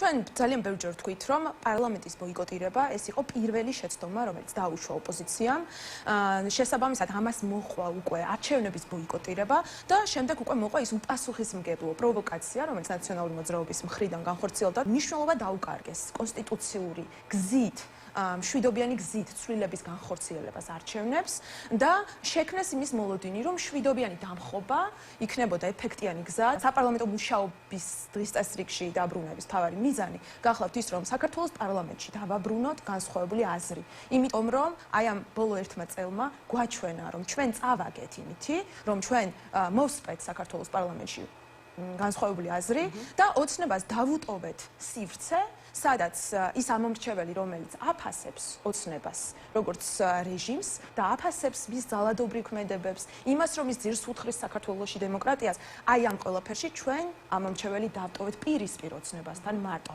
ჩვენ ძალიან ბევრჯერ ვთქვით, რომ პარლამენტის ბოიკოტირება ეს იყო პირველი შეცდომა, რომელიც დაუშვა ოპოზიციამ. შესაბამისად, ამას მოჰყვა უკვე არჩევნების ბოიკოტირება და შემდეგ უკვე მოჰყვა ის უპასუხისმგებლო პროვოკაცია, რომელიც ნაციონალური მოძრაობის მხრიდან განხორციელდა. მნიშვნელობა დაუკარგეს კონსტიტუციური გზით მშვიდობიანი გზით ცვლილების განხორციელებას არჩევნებს და შექმნეს იმის მოლოდინი, რომ მშვიდობიანი დამხობა იქნებოდა ეფექტიანი გზა საპარლამენტო მუშაობის დღის წესრიგში დაბრუნების მთავარი მიზანი გახლავთ ის, რომ საქართველოს პარლამენტში დავაბრუნოთ განსხვავებული აზრი. იმიტომ რომ აი ამ ბოლო ერთმა წელმა გვაჩვენა, რომ ჩვენ წავაგეთ იმითი, რომ ჩვენ მოვსწრეთ საქართველოს პარლამენტში განსხვავებული აზრი და ოცნებას დავუტოვეთ სივრცე, სადაც ის ამომრჩეველი, რომელიც აფასებს ოცნებას, როგორც რეჟიმს და აფასებს მის ძალადობრივ ქმედებებს, იმას, რომ ის ძირს უთხრის საქართველოში დემოკრატიას, აი ამ ყველაფერში ჩვენ ამომრჩეველი დავტოვეთ პირისპირ ოცნებასთან მარტო.